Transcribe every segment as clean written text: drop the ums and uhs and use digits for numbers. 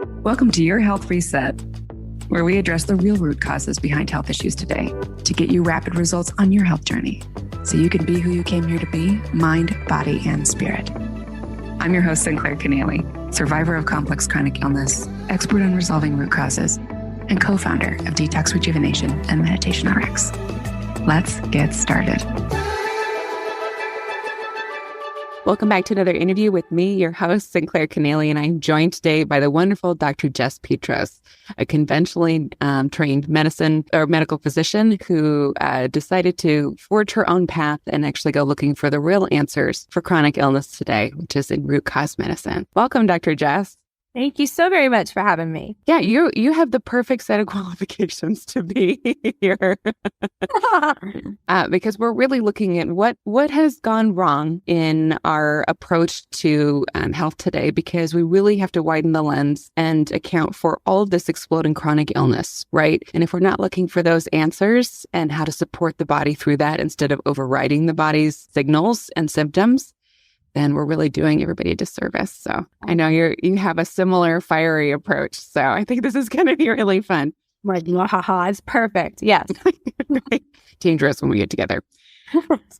Welcome to Your Health Reset, where we address the real root causes behind health issues today to get you rapid results on your health journey so you can be who you came here to be, mind, body, and spirit. I'm your host, Sinclair Kennally, survivor of complex chronic illness, expert on resolving root causes, and co-founder of Detox Rejuvenation and Meditation RX. Let's get started. Welcome back to another interview with me, your host, Sinclair Kennally, and I'm joined today by the wonderful Dr. Jess Peatross, a conventionally trained medical physician who decided to forge her own path and actually go looking for the real answers for chronic illness today, which is in root cause medicine. Welcome, Dr. Jess. Thank you so very much for having me. Yeah, you have the perfect set of qualifications to be here because we're really looking at what has gone wrong in our approach to health today, because we really have to widen the lens and account for all of this exploding chronic illness, right? And if we're not looking for those answers and how to support the body through that instead of overriding the body's signals and symptoms, then we're really doing everybody a disservice. So I know you have a similar fiery approach. So I think this is going to be really fun. Right. It's perfect. Yes. Dangerous when we get together.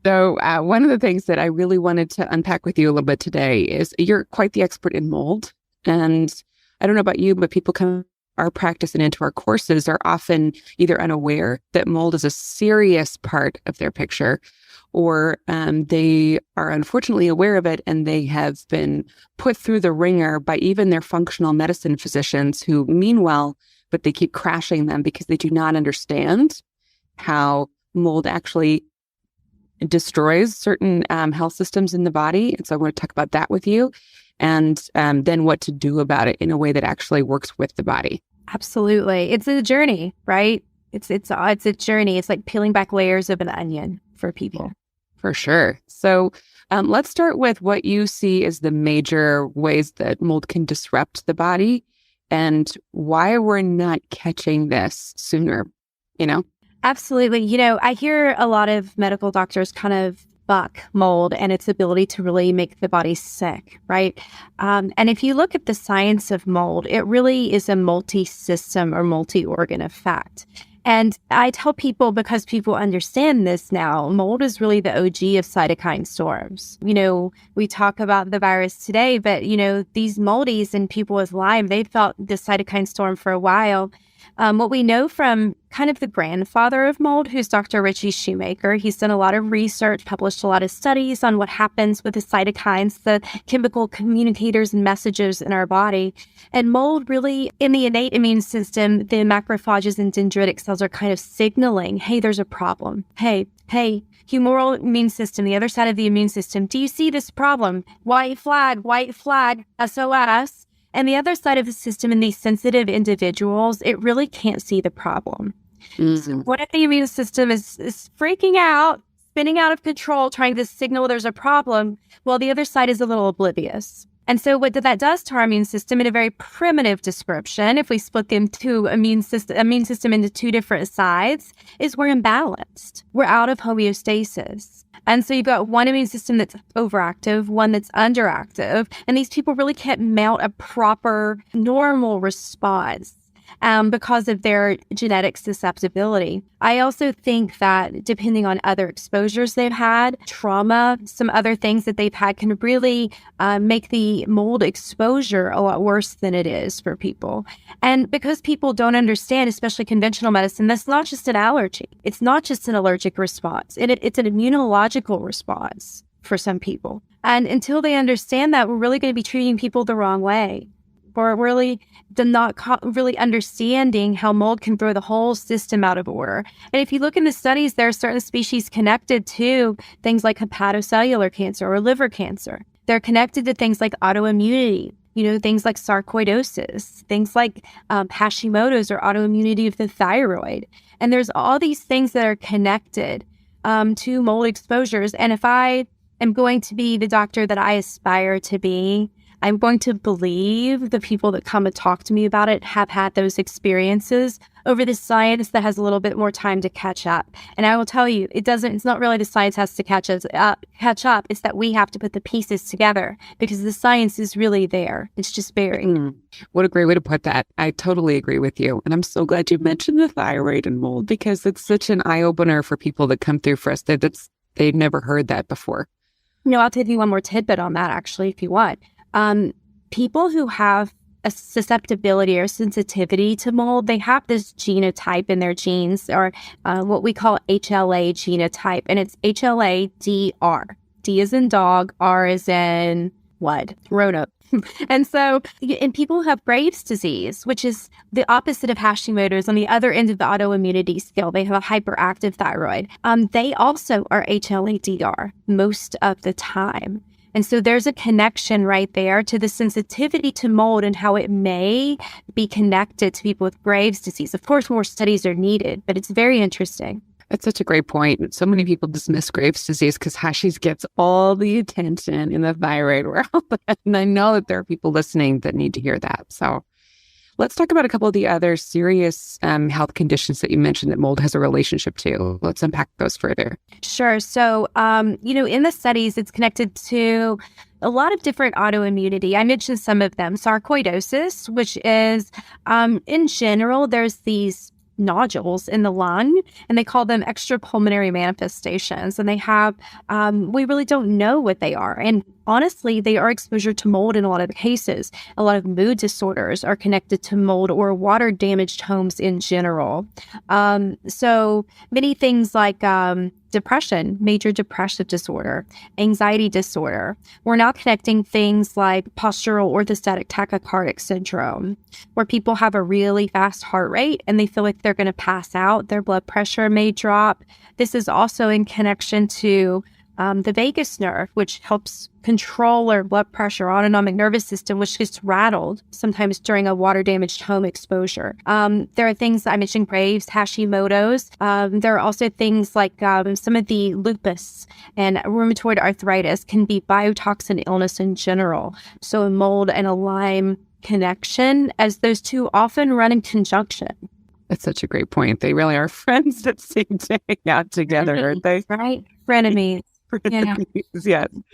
So one of the things that I really wanted to unpack with you a little bit today is you're quite the expert in mold. And I don't know about you, but people come our practice and into our courses are often either unaware that mold is a serious part of their picture, or they are unfortunately aware of it and they have been put through the ringer by even their functional medicine physicians who mean well, but they keep crashing them because they do not understand how mold actually destroys certain health systems in the body. And so I want to talk about that with you, and then what to do about it in a way that actually works with the body. Absolutely. It's a journey, right? It's a journey. It's like peeling back layers of an onion for people. For sure. So let's start with what you see as the major ways that mold can disrupt the body and why we're not catching this sooner, Absolutely. I hear a lot of medical doctors kind of buck mold and its ability to really make the body sick, right? And if you look at the science of mold, it really is a multi-system or multi-organ effect. And I tell people, because people understand this now, mold is really the OG of cytokine storms. We talk about the virus today, but, these moldies and people with Lyme, they felt the cytokine storm for a while. What we know from kind of the grandfather of mold, who's Dr. Shoemaker, he's done a lot of research, published a lot of studies on what happens with the cytokines, the chemical communicators and messages in our body. And mold really, in the innate immune system, the macrophages and dendritic cells are kind of signaling, hey, there's a problem. Hey, humoral immune system, the other side of the immune system, do you see this problem? White flag, SOS. And the other side of the system, in these sensitive individuals, it really can't see the problem. Mm-hmm. So what if the immune system is freaking out, spinning out of control, trying to signal there's a problem? Well, the other side is a little oblivious. And so what that does to our immune system, in a very primitive description, if we split the immune system into two different sides, is we're imbalanced. We're out of homeostasis. And so you've got one immune system that's overactive, one that's underactive, and these people really can't mount a proper normal response because of their genetic susceptibility. I also think that depending on other exposures they've had, trauma, some other things that they've had can really make the mold exposure a lot worse than it is for people. And because people don't understand, especially conventional medicine, that's not just an allergy. It's not just an allergic response. It's an immunological response for some people. And until they understand that, we're really going to be treating people the wrong way. Or really really understanding how mold can throw the whole system out of order. And if you look in the studies, there are certain species connected to things like hepatocellular cancer or liver cancer. They're connected to things like autoimmunity, things like sarcoidosis, things like Hashimoto's or autoimmunity of the thyroid. And there's all these things that are connected to mold exposures. And if I am going to be the doctor that I aspire to be, I'm going to believe the people that come and talk to me about it have had those experiences over the science that has a little bit more time to catch up. And I will tell you, it's not really the science has to catch up. It's that we have to put the pieces together because the science is really there. It's just buried. What a great way to put that. I totally agree with you. And I'm so glad you mentioned the thyroid and mold because it's such an eye-opener for people that come through for us. They've never heard that before. I'll tell you one more tidbit on that, actually, if you want. People who have a susceptibility or sensitivity to mold, they have this genotype in their genes, or what we call HLA genotype, and it's HLA-DR. D is in dog, R is in what? Roanoke. And so, in people who have Graves' disease, which is the opposite of Hashimoto's, on the other end of the autoimmunity scale, they have a hyperactive thyroid. They also are HLA-DR most of the time. And so there's a connection right there to the sensitivity to mold and how it may be connected to people with Graves' disease. Of course, more studies are needed, but it's very interesting. That's such a great point. So many people dismiss Graves' disease because Hashis gets all the attention in the thyroid world. And I know that there are people listening that need to hear that. So let's talk about a couple of the other serious health conditions that you mentioned that mold has a relationship to. Let's unpack those further. Sure. So, in the studies, it's connected to a lot of different autoimmunity. I mentioned some of them. Sarcoidosis, which is, in general, there's these nodules in the lung, and they call them extrapulmonary manifestations. And they have, we really don't know what they are. And honestly, they are exposure to mold in a lot of cases. A lot of mood disorders are connected to mold or water-damaged homes in general. So many things like depression, major depressive disorder, anxiety disorder. We're now connecting things like postural orthostatic tachycardic syndrome, where people have a really fast heart rate and they feel like they're going to pass out. Their blood pressure may drop. This is also in connection to the vagus nerve, which helps control our blood pressure, autonomic nervous system, which gets rattled sometimes during a water-damaged home exposure. There are things I mentioned, Graves, Hashimoto's. There are also things like some of the lupus and rheumatoid arthritis can be biotoxin illness in general. So a mold and a Lyme connection, as those two often run in conjunction. That's such a great point. They really are friends that seem to hang out together, aren't they? Right? Frenemies.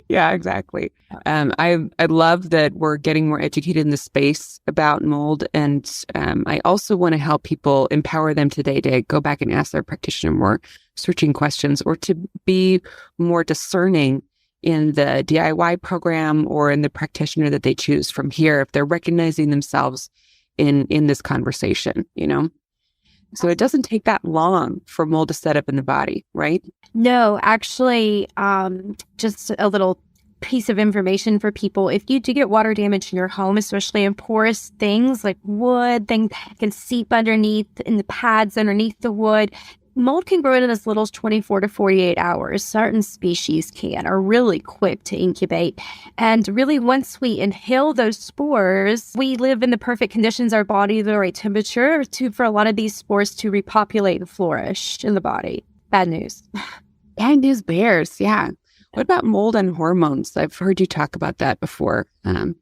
Yeah, exactly. I love that we're getting more educated in the space about mold, and I also want to help people, empower them today to go back and ask their practitioner more searching questions, or to be more discerning in the DIY program or in the practitioner that they choose from here, if they're recognizing themselves in this conversation, So it doesn't take that long for mold to set up in the body, right? No, actually, just a little piece of information for people. If you do get water damage in your home, especially in porous things like wood, things can seep underneath in the pads underneath the wood. Mold can grow in as little as 24 to 48 hours. Certain species are really quick to incubate. And really, once we inhale those spores, we live in the perfect conditions, our body, the right temperature, for a lot of these spores to repopulate and flourish in the body. Bad news. Bad news bears, yeah. What about mold and hormones? I've heard you talk about that before. I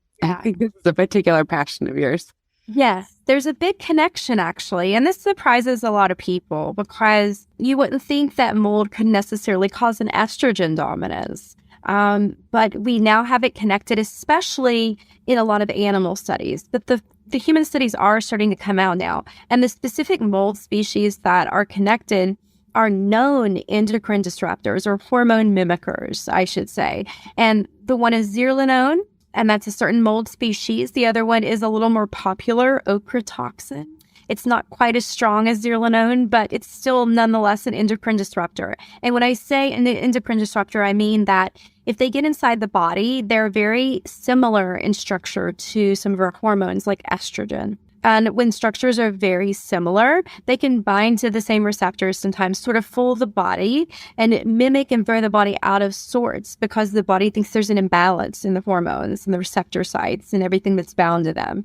think this is a particular passion of yours. Yes, there's a big connection, actually. And this surprises a lot of people because you wouldn't think that mold could necessarily cause an estrogen dominance. But we now have it connected, especially in a lot of animal studies. But the human studies are starting to come out now. And the specific mold species that are connected are known endocrine disruptors or hormone mimickers, I should say. And the one is zearalenone, and that's a certain mold species. The other one is a little more popular, ochratoxin. It's not quite as strong as zearalenone, but it's still nonetheless an endocrine disruptor. And when I say an endocrine disruptor, I mean that if they get inside the body, they're very similar in structure to some of our hormones like estrogen. And when structures are very similar, they can bind to the same receptors, sometimes sort of fool the body and mimic and throw the body out of sorts because the body thinks there's an imbalance in the hormones and the receptor sites and everything that's bound to them.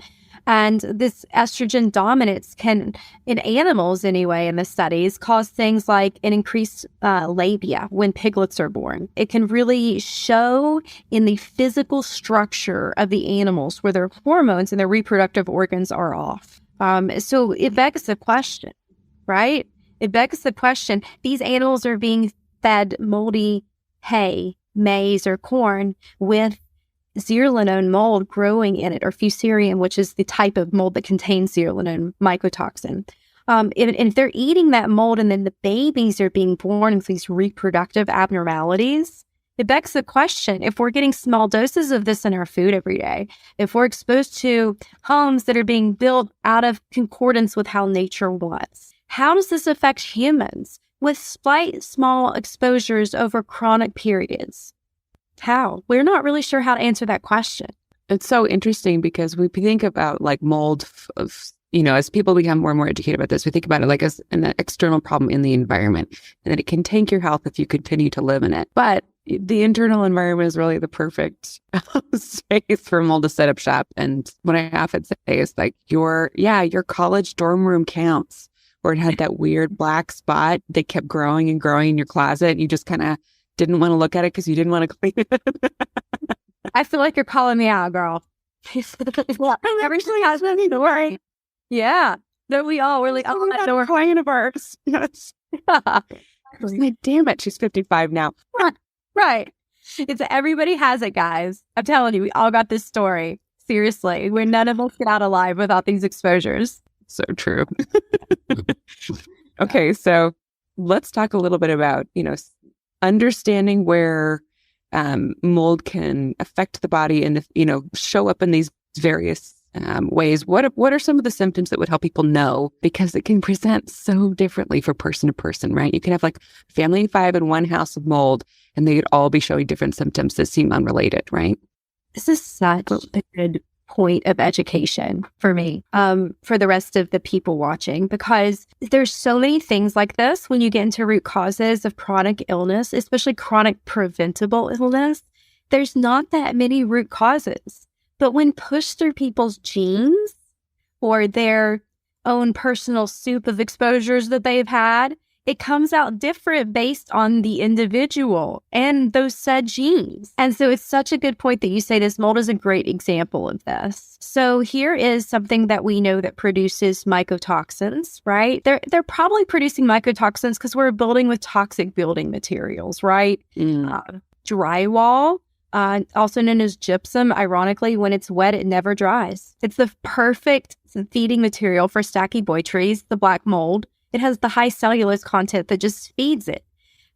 And this estrogen dominance can, in animals anyway, in the studies, cause things like an increased labia when piglets are born. It can really show in the physical structure of the animals where their hormones and their reproductive organs are off. So it begs the question, right? It begs the question, these animals are being fed moldy hay, maize, or corn with zearalenone mold growing in it, or fusarium, which is the type of mold that contains zearalenone mycotoxin. If they're eating that mold and then the babies are being born with these reproductive abnormalities, it begs the question, if we're getting small doses of this in our food every day, if we're exposed to homes that are being built out of concordance with how nature was, how does this affect humans with slight small exposures over chronic periods? How? We're not really sure how to answer that question. It's so interesting because we think about like mold as people become more and more educated about this, we think about it like as an external problem in the environment, and that it can tank your health if you continue to live in it. But the internal environment is really the perfect space for mold to set up shop. And what I often say is like your college dorm room counts, where it had that weird black spot that kept growing and growing in your closet. And you just kind of didn't want to look at it because you didn't want to clean it. I feel like you're calling me out, girl. Everything has nothing to worry. Yeah. No, we're like, oh, that's a client of ours. Yes. Like, damn it, she's 55 now. Right. It's everybody has it, guys. I'm telling you, we all got this story. Seriously, where none of us get out alive without these exposures. So true. Okay, so let's talk a little bit about, understanding where mold can affect the body and, show up in these various ways. What are some of the symptoms that would help people know? Because it can present so differently for person to person, right? You can have like family of 5 in one house of mold, and they could all be showing different symptoms that seem unrelated, right? This is such a good point of education for me, for the rest of the people watching, because there's so many things like this when you get into root causes of chronic illness, especially chronic preventable illness. There's not that many root causes, but when pushed through people's genes or their own personal soup of exposures that they've had, it comes out different based on the individual and those said genes. And so it's such a good point that you say this. Mold is a great example of this. So here is something that we know that produces mycotoxins, right? They're probably producing mycotoxins because we're building with toxic building materials, right? Drywall, also known as gypsum, ironically, when it's wet, it never dries. It's the perfect feeding material for stachyboy trees, the black mold. It has the high cellulose content that just feeds it.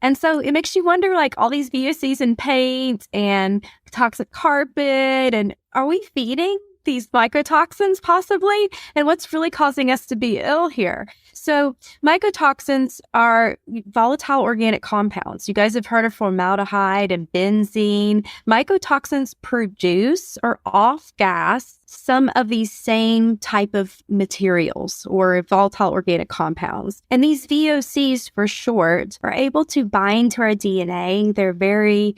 And so it makes you wonder, like, all these VOCs in paint and toxic carpet, and are we feeding these mycotoxins possibly? And what's really causing us to be ill here? So mycotoxins are volatile organic compounds. You guys have heard of formaldehyde and benzene. Mycotoxins produce or off-gas some of these same type of materials or volatile organic compounds. And these VOCs, for short, are able to bind to our DNA. They're very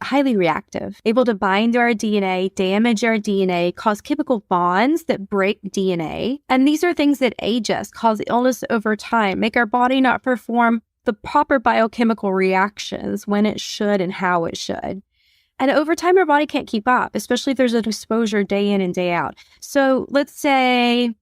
highly reactive, able to bind to our DNA, damage our DNA, cause chemical bonds that break DNA. And these are things that age us, cause illness over time, make our body not perform the proper biochemical reactions when it should and how it should. And over time, our body can't keep up, especially if there's an exposure day in and day out. So let's say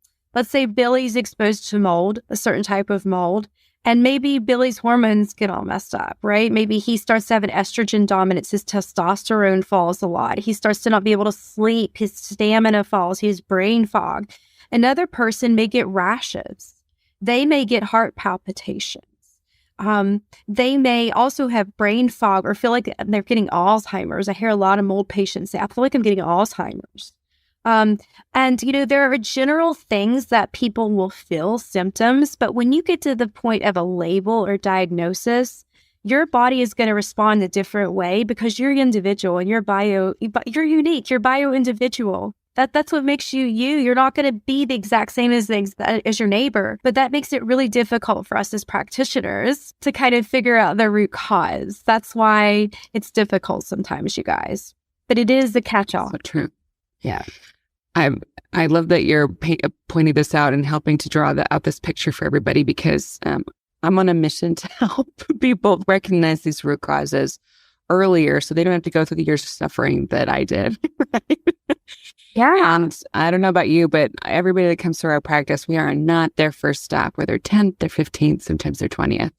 Billy's exposed to mold, a certain type of mold, and maybe Billy's hormones get all messed up, right? Maybe he starts to have an estrogen dominance. His testosterone falls a lot. He starts to not be able to sleep. His stamina falls. He has brain fog. Another person may get rashes. They may get heart palpitations. They may also have brain fog or feel like they're getting Alzheimer's. I hear a lot of mold patients say, I feel like I'm getting Alzheimer's. And, there are general things that people will feel symptoms, but when you get to the point of a label or diagnosis, your body is going to respond a different way because you're individual and you're unique, you're bio-individual. That's what makes you you. You're not going to be the exact same as your neighbor, but that makes it really difficult for us as practitioners to kind of figure out the root cause. That's why it's difficult sometimes, you guys. But it is the catch-all. So true. Yeah. I love that you're pointing this out and helping to draw out this picture for everybody, because I'm on a mission to help people recognize these root causes earlier so they don't have to go through the years of suffering that I did. Right? Yeah. And I don't know about you, but everybody that comes through our practice, we are not their first stop, or their 10th, their 15th, sometimes their 20th.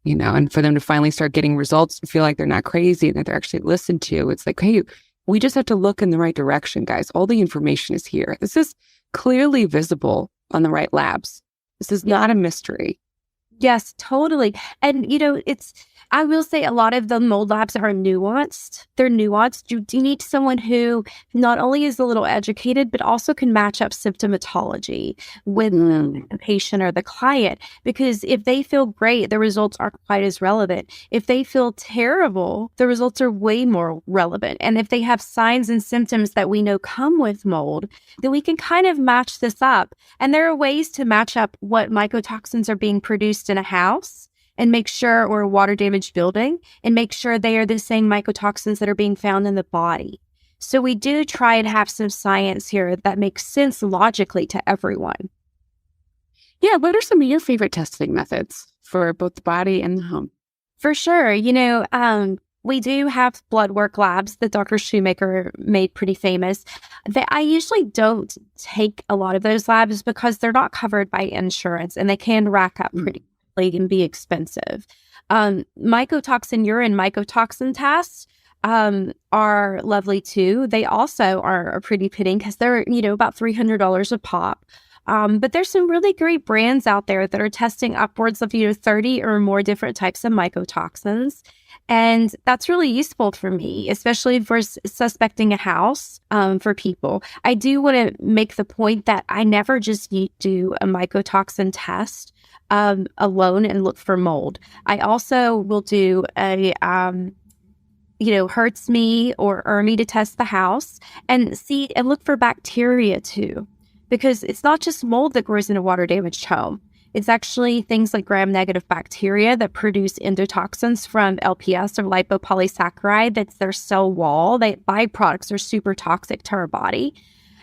And for them to finally start getting results and feel like they're not crazy and that they're actually listened to, it's like, hey, we just have to look in the right direction, guys. All the information is here. This is clearly visible on the right labs. This is not a mystery. Yes, totally. And, I will say a lot of the mold labs are nuanced. They're nuanced. You need someone who not only is a little educated, but also can match up symptomatology with the patient or the client. Because if they feel great, the results aren't quite as relevant. If they feel terrible, the results are way more relevant. And if they have signs and symptoms that we know come with mold, then we can kind of match this up. And there are ways to match up what mycotoxins are being produced in a house and make sure, or a water damaged building, and make sure they are the same mycotoxins that are being found in the body. So we do try and have some science here that makes sense logically to everyone. Yeah. What are some of your favorite testing methods for both the body and the home? For sure. We do have blood work labs that Dr. Shoemaker made pretty famous. I usually don't take a lot of those labs because they're not covered by insurance and they can rack up pretty and be expensive. Mycotoxin urine mycotoxin tests are lovely too. They also are pretty pitting because they're, about $300 a pop. But there's some really great brands out there that are testing upwards of, 30 or more different types of mycotoxins. And that's really useful for me, especially for suspecting a house for people. I do want to make the point that I never just do a mycotoxin test alone and look for mold. I also will do a, Hertz me or ERMI to test the house and see and look for bacteria too, because it's not just mold that grows in a water damaged home. It's actually things like gram-negative bacteria that produce endotoxins from LPS or lipopolysaccharide. That's their cell wall. Byproducts are super toxic to our body.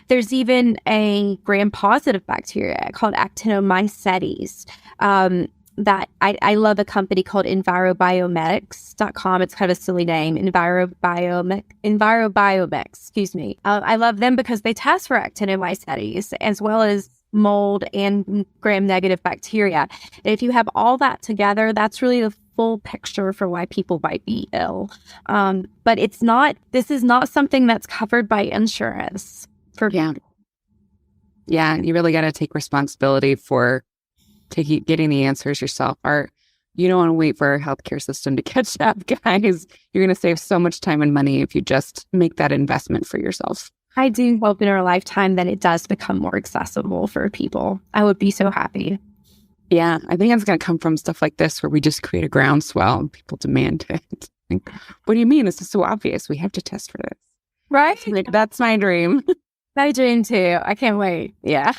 There's even a gram-positive bacteria called actinomycetes that I love a company called envirobiomedics.com. It's kind of a silly name, Envirobiomex, excuse me. I love them because they test for actinomycetes as well as mold and gram-negative bacteria. And if you have all that together, that's really the full picture for why people might be ill. But this is not something that's covered by insurance. Yeah, you really got to take responsibility for getting the answers yourself. You don't want to wait for our healthcare system to catch up, guys. You're going to save so much time and money if you just make that investment for yourself. I do hope in our lifetime that it does become more accessible for people. I would be so happy. Yeah, I think it's going to come from stuff like this where we just create a groundswell and people demand it. Like, what do you mean? This is so obvious. We have to test for this. Right? That's my dream. My dream too. I can't wait. Yeah.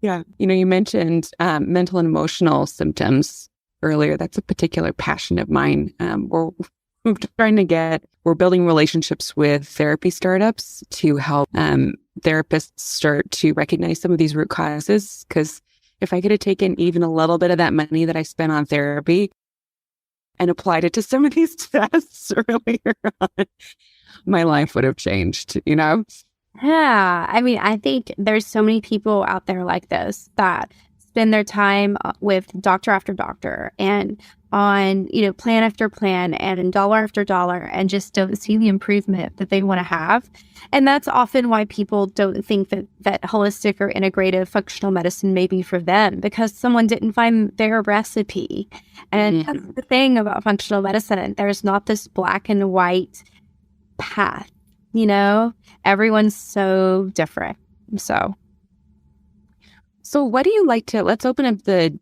Yeah. You mentioned mental and emotional symptoms earlier. That's a particular passion of mine. We're building relationships with therapy startups to help therapists start to recognize some of these root causes. Because if I could have taken even a little bit of that money that I spent on therapy and applied it to some of these tests earlier on, my life would have changed, Yeah. I think there's so many people out there like this that spend their time with doctor after doctor and on, plan after plan and dollar after dollar and just don't see the improvement that they want to have. And that's often why people don't think that holistic or integrative functional medicine may be for them, because someone didn't find their recipe. And that's the thing about functional medicine. There's not this black and white path. Everyone's so different. So what do you like to, let's open up the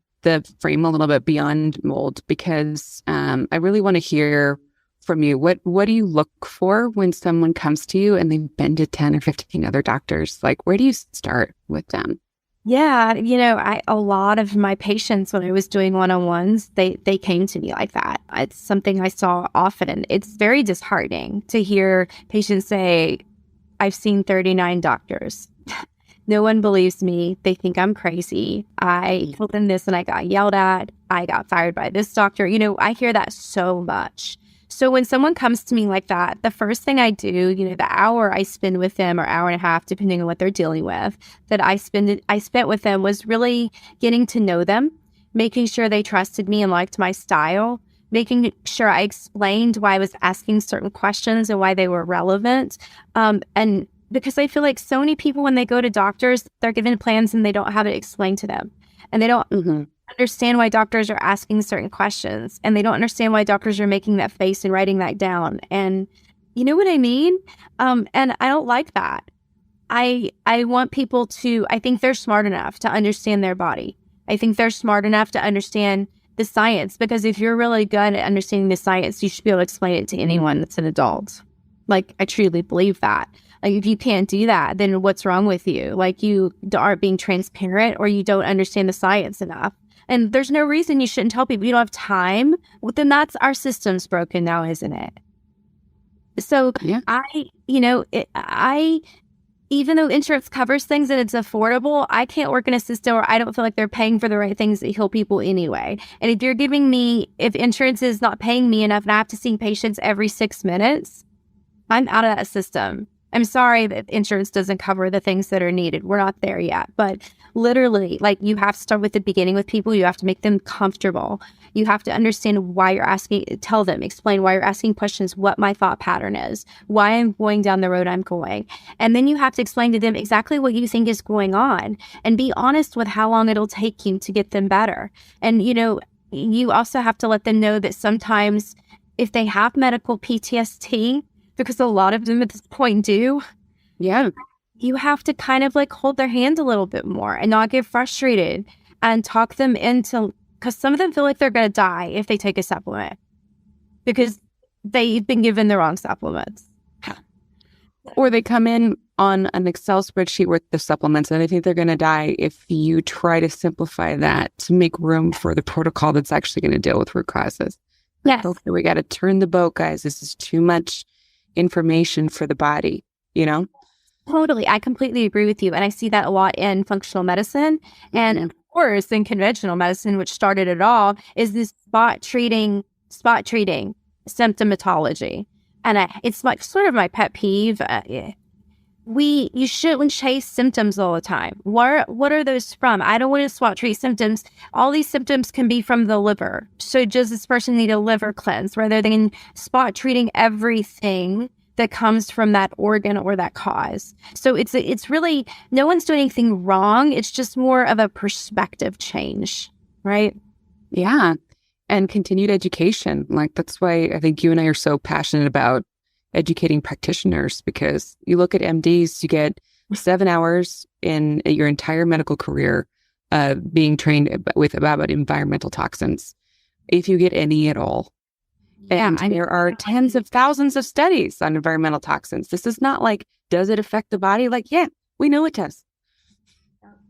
frame a little bit beyond mold, because I really want to hear from you. What do you look for when someone comes to you and they've been to 10 or 15 other doctors? Like, where do you start with them? Yeah, a lot of my patients, when I was doing one-on-ones, they came to me like that. It's something I saw often. It's very disheartening to hear patients say, I've seen 39 doctors. No one believes me. They think I'm crazy. I told them this and I got yelled at. I got fired by this doctor. I hear that so much. So when someone comes to me like that, the first thing I do, the hour I spend with them, or hour and a half, depending on what they're dealing with, that I spent with them was really getting to know them, making sure they trusted me and liked my style, making sure I explained why I was asking certain questions and why they were relevant. And because I feel like so many people, when they go to doctors, they're given plans and they don't have it explained to them. And they don't understand why doctors are asking certain questions. And they don't understand why doctors are making that face and writing that down. And you know what I mean? And I don't like that. I want people to, I think they're smart enough to understand their body. I think they're smart enough to understand the science, because if you're really good at understanding the science, you should be able to explain it to anyone that's an adult. Like, I truly believe that. Like, if you can't do that, then what's wrong with you? Like, you aren't being transparent, or you don't understand the science enough. And there's no reason you shouldn't tell people you don't have time. Well, then that's our system's broken now, isn't it? So yeah. Even though insurance covers things and it's affordable, I can't work in a system where I don't feel like they're paying for the right things that heal people anyway. And if insurance is not paying me enough and I have to see patients every 6 minutes, I'm out of that system. I'm sorry that insurance doesn't cover the things that are needed. We're not there yet. But literally, like, you have to start with the beginning with people. You have to make them comfortable. You have to understand why you're asking, explain why you're asking questions, what my thought pattern is, why I'm going down the road I'm going. And then you have to explain to them exactly what you think is going on and be honest with how long it'll take you to get them better. And, you also have to let them know that sometimes if they have medical PTSD, because a lot of them at this point do. Yeah. You have to kind of like hold their hand a little bit more and not get frustrated and talk them into, because some of them feel like they're going to die if they take a supplement because they've been given the wrong supplements. Or they come in on an Excel spreadsheet with the supplements and they think they're going to die if you try to simplify that to make room for the protocol that's actually going to deal with root causes. Yes. Okay, we got to turn the boat, guys. This is too much information for the body, Totally. I completely agree with you. And I see that a lot in functional medicine. And of course, in conventional medicine, which started it all, is this spot treating symptomatology. And it's like sort of my pet peeve. You shouldn't chase symptoms all the time. What are those from? I don't want to spot treat symptoms. All these symptoms can be from the liver. So does this person need a liver cleanse rather than spot treating everything that comes from that organ or that cause? So it's really, no one's doing anything wrong. It's just more of a perspective change, right? Yeah. And continued education. Like, that's why I think you and I are so passionate about educating practitioners, because you look at MDs, you get 7 hours in your entire medical career being trained about environmental toxins, if you get any at all. And there are tens of thousands of studies on environmental toxins. This is not like, does it affect the body? Like, yeah, we know it does.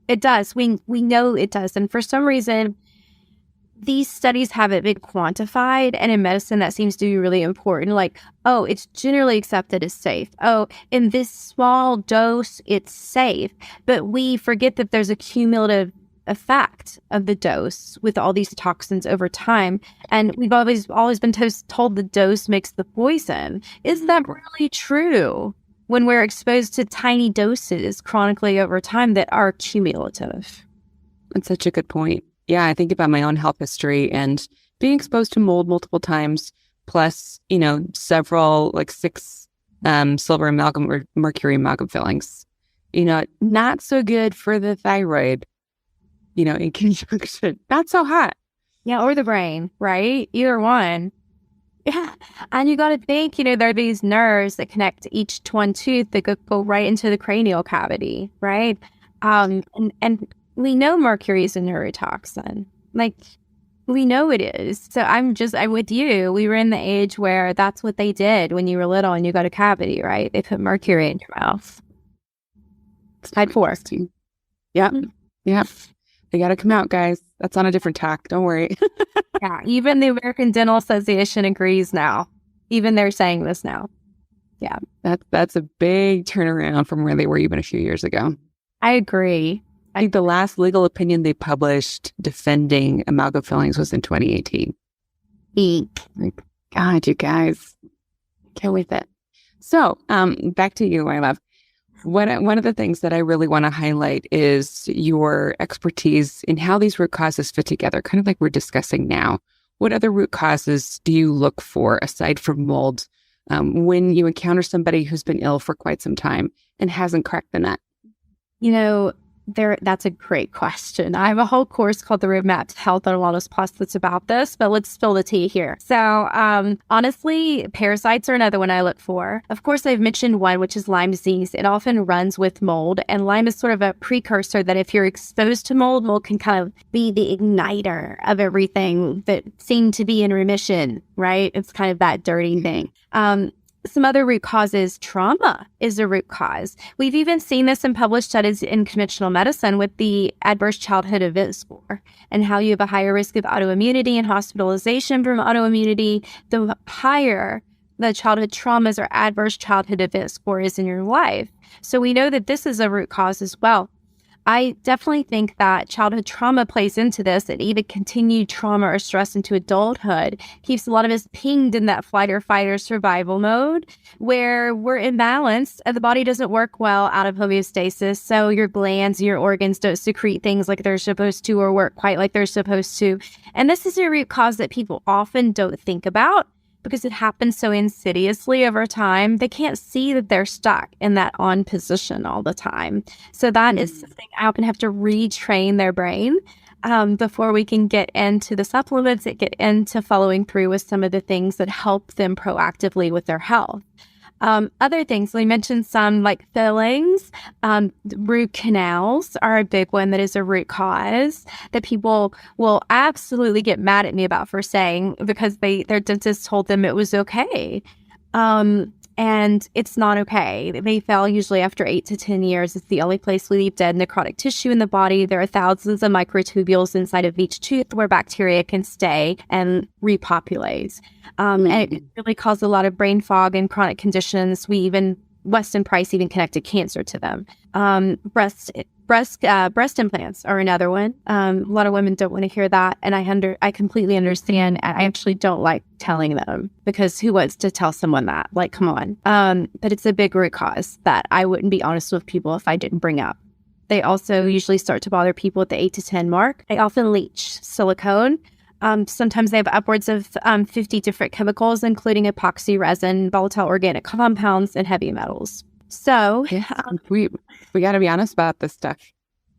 It does. We know it does. And for some reason, these studies haven't been quantified. And in medicine, that seems to be really important. Like, oh, it's generally accepted as safe. Oh, in this small dose, it's safe. But we forget that there's a cumulative effect of the dose with all these toxins over time. And we've always been told the dose makes the poison. Is that really true when we're exposed to tiny doses chronically over time that are cumulative? That's such a good point. Yeah, I think about my own health history and being exposed to mold multiple times, plus, several, like 6 silver amalgam or mercury amalgam fillings. Not so good for the thyroid, in conjunction. Not so hot. Yeah, or the brain, right? Either one. Yeah. And you got to think, there are these nerves that connect each one tooth that go right into the cranial cavity, right? And we know mercury is a neurotoxin. Like, we know it is. So I'm with you. We were in the age where that's what they did when you were little and you got a cavity, right? They put mercury in your mouth. Tide force. Yeah. Mm-hmm. Yeah. They got to come out, guys. That's on a different tack. Don't worry. Yeah. Even the American Dental Association agrees now. Even they're saying this now. Yeah. That's a big turnaround from where they were even a few years ago. I agree. I think the last legal opinion they published defending amalgam fillings was in 2018. Like, God, you guys, get with it. So, back to you, my love. One of the things that I really want to highlight is your expertise in how these root causes fit together, kind of like we're discussing now. What other root causes do you look for aside from mold when you encounter somebody who's been ill for quite some time and hasn't cracked the nut? That's a great question. I have a whole course called the Roadmap to Health and Wellness Plus that's about this, but let's spill the tea here. So honestly, parasites are another one I look for. Of course, I've mentioned one, which is Lyme disease. It often runs with mold, and Lyme is sort of a precursor that if you're exposed to mold, mold can kind of be the igniter of everything that seemed to be in remission, right? It's kind of that dirty thing. Some other root causes, trauma is a root cause. We've even seen this in published studies in conventional medicine with the adverse childhood event score and how you have a higher risk of autoimmunity and hospitalization from autoimmunity. The higher the childhood traumas or adverse childhood event score is in your life. So we know that this is a root cause as well. I definitely think that childhood trauma plays into this, and even continued trauma or stress into adulthood keeps a lot of us pinged in that flight or fight or survival mode where we're imbalanced and the body doesn't work well out of homeostasis. So your glands, your organs don't secrete things like they're supposed to or work quite like they're supposed to. And this is a root cause that people often don't think about because it happens so insidiously over time. They can't see that they're stuck in that on position all the time. So that is something I often have to retrain their brain before we can get into the supplements that get into following through with some of the things that help them proactively with their health. Other things, we mentioned some like fillings, root canals are a big one that is a root cause that people will absolutely get mad at me about for saying because their dentist told them it was okay. And it's not okay. They fail usually after 8 to 10 years. It's the only place we leave dead necrotic tissue in the body. There are thousands of microtubules inside of each tooth where bacteria can stay and repopulate. And it really causes a lot of brain fog and chronic conditions. Weston Price even connected cancer to them. Breast implants are another one. A lot of women don't want to hear that, and I completely understand. I actually don't like telling them because who wants to tell someone that? Like, come on. But it's a big root cause that I wouldn't be honest with people if I didn't bring up. They also usually start to bother people at the 8 to 10 mark. They often leach silicone. Sometimes they have upwards of 50 different chemicals, including epoxy resin, volatile organic compounds, and heavy metals. So we got to be honest about this stuff.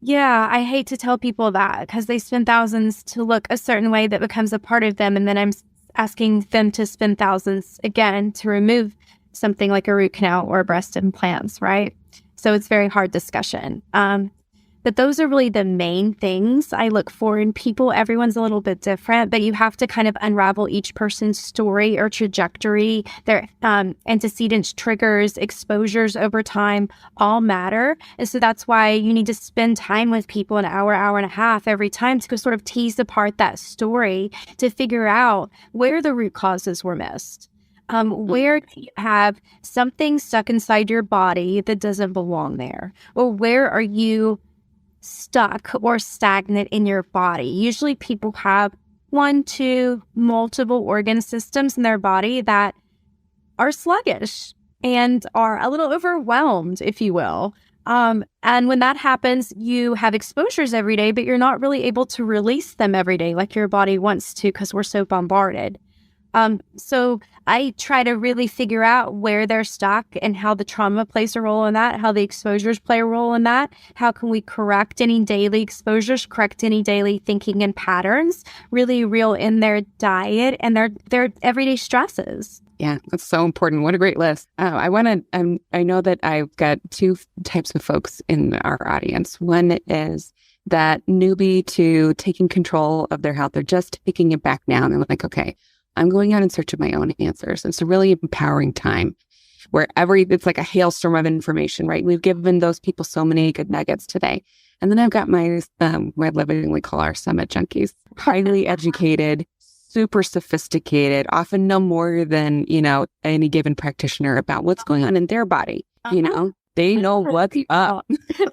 Yeah, I hate to tell people that because they spend thousands to look a certain way that becomes a part of them. And then I'm asking them to spend thousands again to remove something like a root canal or breast implants, right? So it's very hard discussion. But those are really the main things I look for in people. Everyone's a little bit different, but you have to kind of unravel each person's story or trajectory. Their antecedents, triggers, exposures over time all matter. And so that's why you need to spend time with people, an hour, hour and a half every time to sort of tease apart that story to figure out where the root causes were missed. Where do you have something stuck inside your body that doesn't belong there? Or where are you stuck or stagnant in your body? Usually people have 1, 2, multiple organ systems in their body that are sluggish and are a little overwhelmed, if you will. And when that happens, you have exposures every day, but you're not really able to release them every day like your body wants to because we're so bombarded. So I try to really figure out where they're stuck and how the trauma plays a role in that, how the exposures play a role in that. How can we correct any daily exposures, correct any daily thinking and patterns, really reel in their diet and their everyday stresses. Yeah, that's so important. What a great list. I know that I've got 2 types of folks in our audience. One is that newbie to taking control of their health. They're just taking it back now. And they're like, okay, I'm going out in search of my own answers. It's a really empowering time where it's like a hailstorm of information, right? We've given those people so many good nuggets today. And then I've got my lovingly call our summit junkies, highly educated, super sophisticated, often know more than, any given practitioner about what's going on in their body, They know what's up.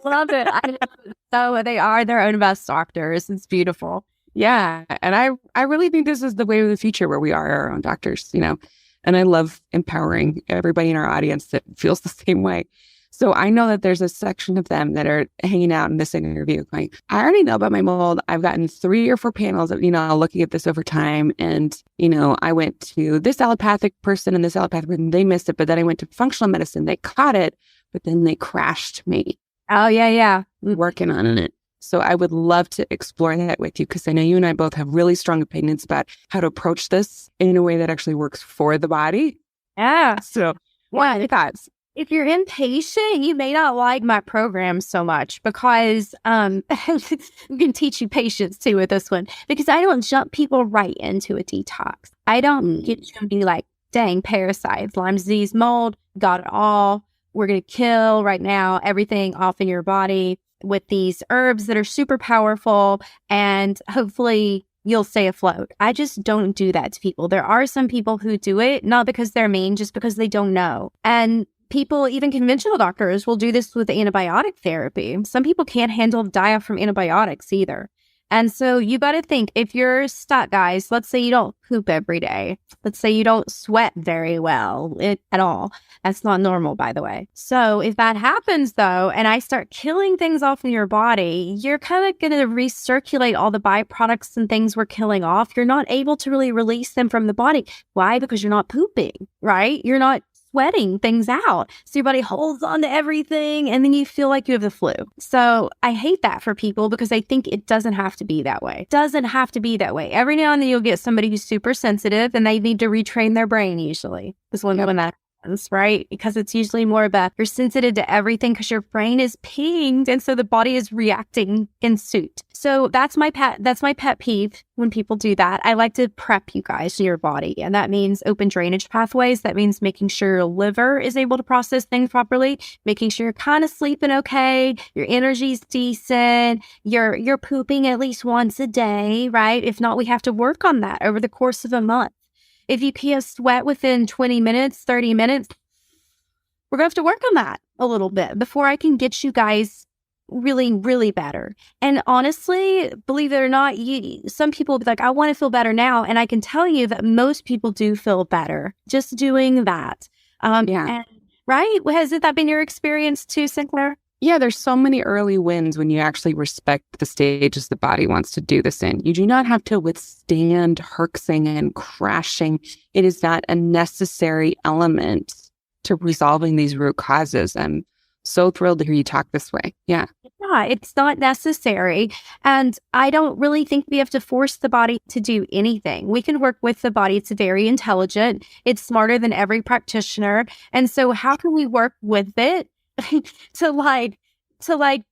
Love it. I know. So they are their own best doctors. It's beautiful. Yeah. And I really think this is the way of the future where we are our own doctors, and I love empowering everybody in our audience that feels the same way. So I know that there's a section of them that are hanging out in this interview going, I already know about my mold. I've gotten 3 or 4 panels of, looking at this over time. And, I went to this allopathic person and this allopathic person, they missed it. But then I went to functional medicine. They caught it, but then they crashed me. Oh, yeah. Working on it. So I would love to explore that with you because I know you and I both have really strong opinions about how to approach this in a way that actually works for the body. Yeah. So what are your thoughts? If you're impatient, you may not like my program so much because I'm going to teach you patience too with this one because I don't jump people right into a detox. I don't get you to be like, dang, parasites, Lyme disease, mold, got it all. We're going to kill right now everything off in your body with these herbs that are super powerful and hopefully you'll stay afloat. I just don't do that to people. There are some people who do it, not because they're mean, just because they don't know. And people, even conventional doctors, will do this with antibiotic therapy. Some people can't handle diet from antibiotics either. And so you got to think, if you're stuck, guys, let's say you don't poop every day. Let's say you don't sweat very well at all. That's not normal, by the way. So if that happens, though, and I start killing things off in your body, you're kind of going to recirculate all the byproducts and things we're killing off. You're not able to really release them from the body. Why? Because you're not pooping, right? You're not sweating things out. So your body holds on to everything and then you feel like you have the flu. So I hate that for people because I think it doesn't have to be that way. It doesn't have to be that way. Every now and then you'll get somebody who's super sensitive and they need to retrain their brain usually. When that happens, right? Because it's usually more about you're sensitive to everything because your brain is pinged and so the body is reacting in suit. So that's my pet peeve when people do that. I like to prep you guys to your body. And that means open drainage pathways. That means making sure your liver is able to process things properly, making sure you're kind of sleeping okay, your energy's decent, you're pooping at least once a day, right? If not, we have to work on that over the course of a month. If you can't sweat within 20 minutes, 30 minutes, we're going to have to work on that a little bit before I can get you guys really, really better. And honestly, believe it or not, some people will be like, I want to feel better now. And I can tell you that most people do feel better just doing that. And, right? Hasn't that been your experience too, Sinclair? Yeah, there's so many early wins when you actually respect the stages the body wants to do this in. You do not have to withstand herxing and crashing. It is not a necessary element to resolving these root causes. I'm so thrilled to hear you talk this way. Yeah. Yeah, it's not necessary. And I don't really think we have to force the body to do anything. We can work with the body. It's very intelligent. It's smarter than every practitioner. And so how can we work with it to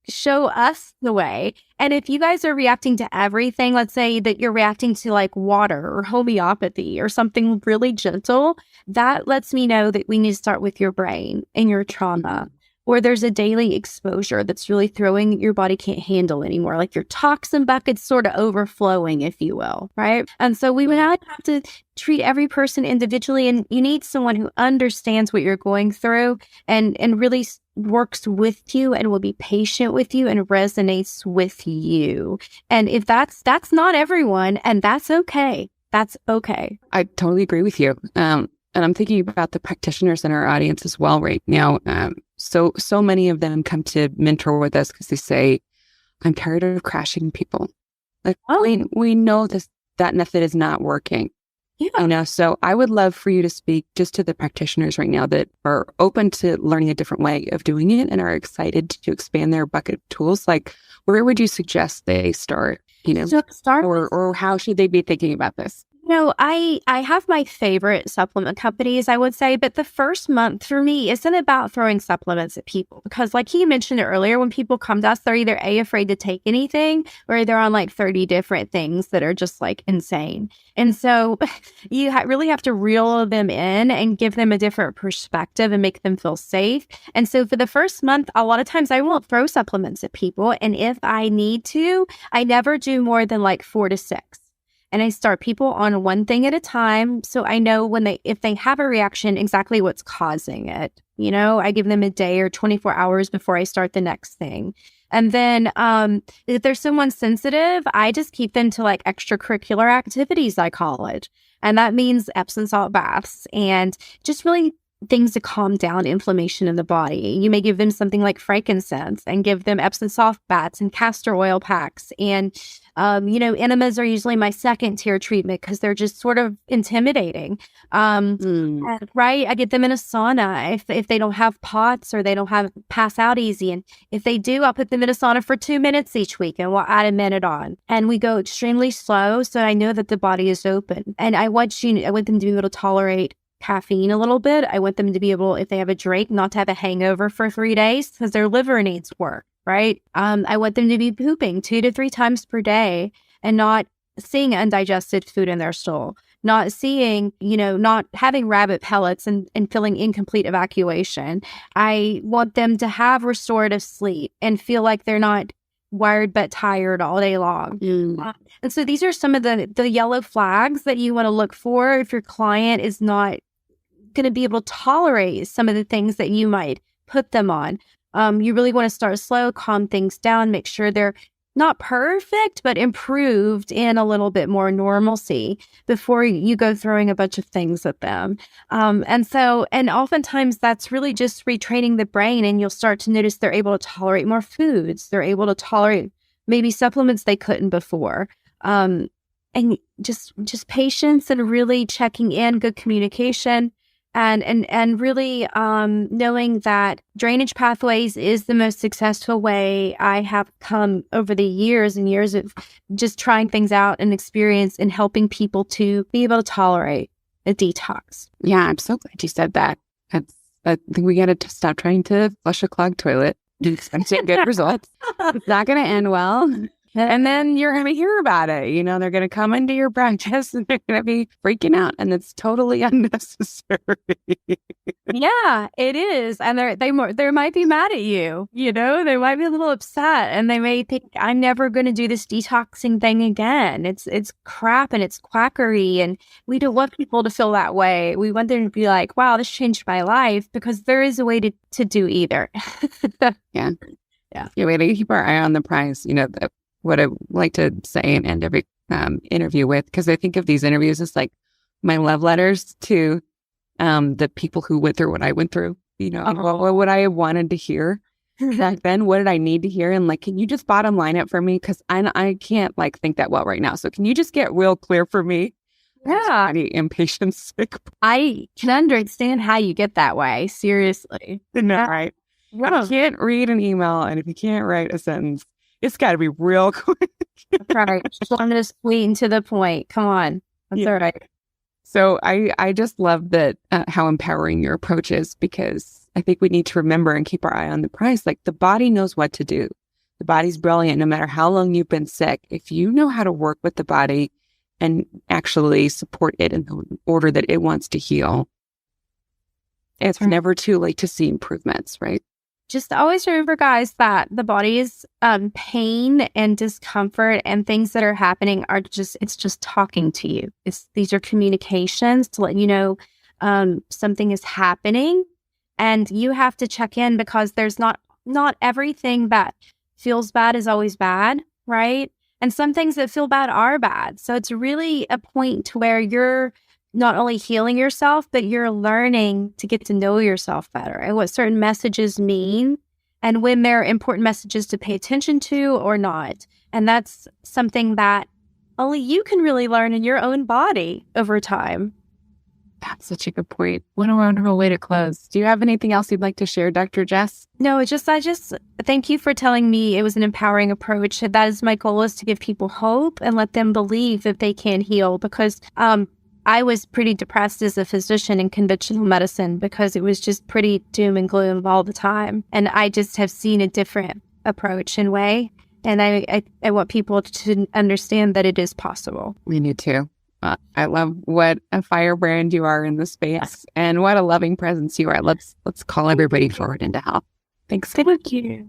show us the way? And if you guys are reacting to everything, let's say that you're reacting to like water or homeopathy or something really gentle, that lets me know that we need to start with your brain and your trauma. Or there's a daily exposure that's really throwing your body can't handle anymore, like your toxin bucket's sort of overflowing, if you will, right? And so we would have to treat every person individually, and you need someone who understands what you're going through and really works with you and will be patient with you and resonates with you. And if that's not everyone, and that's okay. That's okay. I totally agree with you. And I'm thinking about the practitioners in our audience as well right now. So many of them come to mentor with us because they say, I'm tired of crashing people. Like, we know that method is not working. Yeah. So I would love for you to speak just to the practitioners right now that are open to learning a different way of doing it and are excited to expand their bucket of tools. Like, where would you suggest they start? Or how should they be thinking about this? I have my favorite supplement companies, I would say, but the first month for me isn't about throwing supplements at people because like you mentioned earlier, when people come to us, they're either afraid to take anything or they're on like 30 different things that are just like insane. And so you really have to reel them in and give them a different perspective and make them feel safe. And so for the first month, a lot of times I won't throw supplements at people. And if I need to, I never do more than like 4 to 6. and I start people on one thing at a time. So I know if they have a reaction, exactly what's causing it. I give them a day or 24 hours before I start the next thing. And then if there's someone sensitive, I just keep them to like extracurricular activities, I call it. And that means Epsom salt baths and just really things to calm down inflammation in the body. You may give them something like frankincense and give them Epsom salt baths and castor oil packs. And, enemas are usually my second tier treatment because they're just sort of intimidating. Right? I get them in a sauna if they don't have POTS or they don't pass out easy. And if they do, I'll put them in a sauna for 2 minutes each week and we'll add a minute on. And we go extremely slow so I know that the body is open. And I want them to be able to tolerate caffeine a little bit. I want them to be able, if they have a drink, not to have a hangover for 3 days because their liver needs work, right? I want them to be pooping 2 to 3 times per day and not seeing undigested food in their stool, not seeing, not having rabbit pellets and feeling incomplete evacuation. I want them to have restorative sleep and feel like they're not wired but tired all day long. And so these are some of the yellow flags that you want to look for if your client is not going to be able to tolerate some of the things that you might put them on. You really want to start slow, calm things down, make sure they're not perfect, but improved in a little bit more normalcy before you go throwing a bunch of things at them. And oftentimes that's really just retraining the brain, and you'll start to notice they're able to tolerate more foods. They're able to tolerate maybe supplements they couldn't before. And just patience and really checking in, good communication. And really knowing that drainage pathways is the most successful way I have come over the years and years of just trying things out and experience and helping people to be able to tolerate a detox. Yeah, I'm so glad you said that. I think we got to stop trying to flush a clogged toilet. I'm seeing good results. It's not going to end well. And then you're going to hear about it. They're going to come into your practice and they're going to be freaking out, and it's totally unnecessary. Yeah, it is. And they might be mad at you. They might be a little upset, and they may think, I'm never going to do this detoxing thing again. It's crap and it's quackery, and we don't want people to feel that way. We want them to be like, wow, this changed my life, because there is a way to do either. Yeah. We got to keep our eye on the prize. What I like to say and end every interview with, because I think of these interviews as like my love letters to the people who went through what I went through. What would I have wanted to hear back then? What did I need to hear? And like, can you just bottom line it for me? Because I can't like think that well right now. So can you just get real clear for me? Yeah. Any impatient sick. I can understand how you get that way. Seriously. No, right. Yeah. You can't read an email, and if you can't write a sentence, it's got to be real quick. That's right. Just wanted to sweet and to the point. Come on. That's all right. So I just love that how empowering your approach is, because I think we need to remember and keep our eye on the prize. Like, the body knows what to do. The body's brilliant no matter how long you've been sick. If you know how to work with the body and actually support it in the order that it wants to heal, it's never too late to see improvements, right? Just always remember, guys, that the body's pain and discomfort and things that are happening it's just talking to you. These are communications to let you know something is happening, and you have to check in, because there's not everything that feels bad is always bad, right? And some things that feel bad are bad. So it's really a point to where you're not only healing yourself, but you're learning to get to know yourself better and what certain messages mean, and when they're important messages to pay attention to or not. And that's something that only you can really learn in your own body over time. That's such a good point. What a wonderful way to close. Do you have anything else you'd like to share, Dr. Jess? No, I just thank you for telling me it was an empowering approach. That is my goal, is to give people hope and let them believe that they can heal, because I was pretty depressed as a physician in conventional medicine, because it was just pretty doom and gloom all the time. And I just have seen a different approach and way. And I want people to understand that it is possible. We need to. I love what a firebrand you are in the space, and what a loving presence you are. Let's call everybody forward into health. Thanks. Thank you.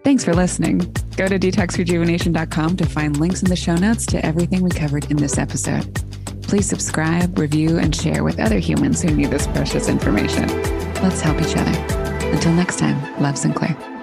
Thanks for listening. Go to detoxrejuvenation.com to find links in the show notes to everything we covered in this episode. Please subscribe, review, and share with other humans who need this precious information. Let's help each other. Until next time, love, Sinclair.